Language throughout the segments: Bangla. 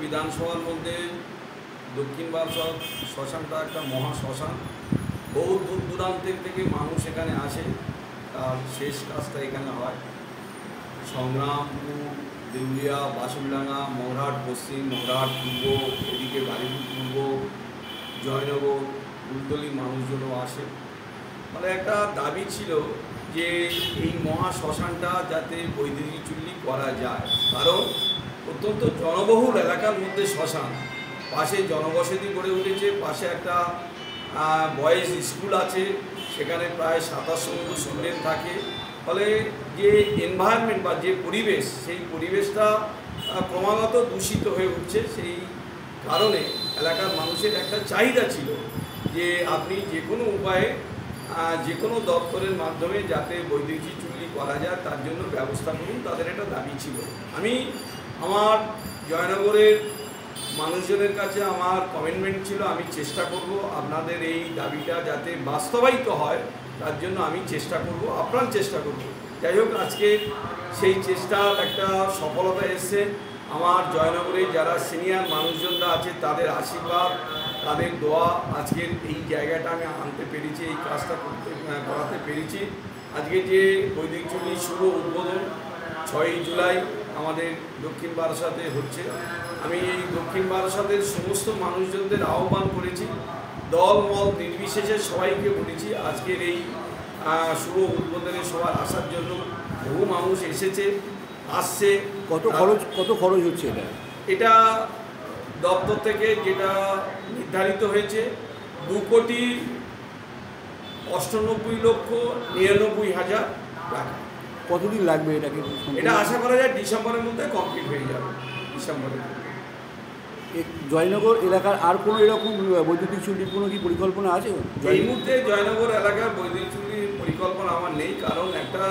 বিধানসভার মধ্যে দক্ষিণ বারাসাত শ্মশানটা একটা মহা শ্মশান। বহু দূর দূরান্তের থেকে মানুষ এখানে আসে, তার শেষ কাজটা এখানে হয়। সংগ্রামপুর, দেউলিয়া, বাসুলডাঙ্গা, মংরাহাট পশ্চিম, মংরাহাট পূর্ব, এদিকে বালিপুর পূর্ব, জয়নগর, কুলতলির মানুষজনও আসে। মানে একটা দাবি ছিল যে এই মহা শ্মশানটা যাতে বৈদ্যুতিক চুল্লি করা যায়, কারণ অত্যন্ত জনবহুল এলাকার মধ্যে শ্মশান, পাশে জনবসতি গড়ে উঠেছে, পাশে একটা বয়েজ স্কুল আছে, সেখানে প্রায় 2700 মতো স্টুডেন্ট থাকে। ফলে যে এনভায়রনমেন্ট বা যে পরিবেশ, সেই পরিবেশটা ক্রমাগত দূষিত হয়ে উঠছে। সেই কারণে এলাকার মানুষের একটা চাহিদা ছিল যে আপনি যে কোনো উপায়ে যে কোনো দপ্তরের মাধ্যমে যাতে বৈদ্যুতিক চুল্লি করা যায় তার জন্য ব্যবস্থা করুন, তাদের একটা দাবি ছিল। আমি আমার জয়নগরের মানুষজনের কাছে আমার কমিটমেন্ট ছিল, আমি চেষ্টা করব আপনাদের এই দাবিটা যাতে বাস্তবায়িত হয় তার জন্য আমি চেষ্টা করব, আপ্রাণ চেষ্টা করব। যাই হোক, আজকে সেই চেষ্টার একটা সফলতা এসছে। আমার জয়নগরে যারা সিনিয়র মানুষজনরা আছে তাদের আশীর্বাদ, তাদের দোয়া, আজকের এই জায়গাটা আমি আনতে পেরেছি, এই কাজটা করাতে পেরেছি। আজকে যে বৈদ্যুতিক চুল্লি শুভ উদ্বোধন 6ই জুলাই আমাদের দক্ষিণ বারাসাতে হচ্ছে। আমি এই দক্ষিণ বারাসাতের সমস্ত মানুষজনদের আহ্বান করেছি, দল মত নির্বিশেষে সবাইকে বলেছি আজকের এই শুভ উদ্বোধনে সবার আসার জন্য। বহু মানুষ এসেছে, আসছে। কত খরচ হচ্ছে এটা দপ্তর থেকে যেটা নির্ধারিত হয়েছে 2,98,99,000 টাকা। কতদিন লাগবে এটাকে? এটা আশা করা যায় ডিসেম্বরের মধ্যে কমপ্লিট হয়ে যাবে। ডিসেম্বরের জয়নগর এলাকার আর কোনো এরকম বৈদ্যুতিক চুল্লির কোনো কি পরিকল্পনা আছে? এই মুহূর্তে জয়নগর এলাকার বৈদ্যুতিক চুল্লির পরিকল্পনা আমার নেই, কারণ একটা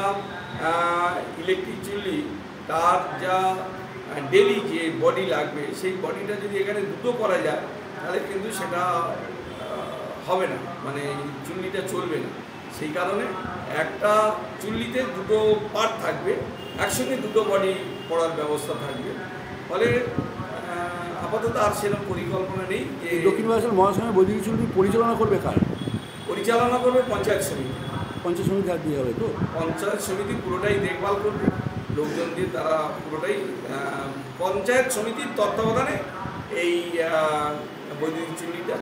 ইলেকট্রিক চুল্লি তার যা ডেলি যে বডি লাগবে, সেই বডিটা যদি এখানে দুটো করা যায় তাহলে কিন্তু সেটা হবে না, মানে চুল্লিটা চলবে না। সেই কারণে একটা চুল্লিতে দুটো পার্ট থাকবে, একসঙ্গে দুটো বডি পড়ার ব্যবস্থা থাকবে। ফলে আপাতত আর সেরকম পরিকল্পনা নেই। যে দক্ষিণ বারাসাত মহাশ্মশানে বৈদ্যুতিক চুল্লি পরিচালনা করবে কার? পরিচালনা করবে পঞ্চায়েত সমিতি। পঞ্চায়েত সমিতি হাত দিয়ে হবে তো? পঞ্চায়েত সমিতি পুরোটাই দেখভাল করবে, লোকজন দিয়ে তারা পুরোটাই পঞ্চায়েত সমিতির তত্ত্বাবধানে এই বৈদ্যুতিক চুল্লিটা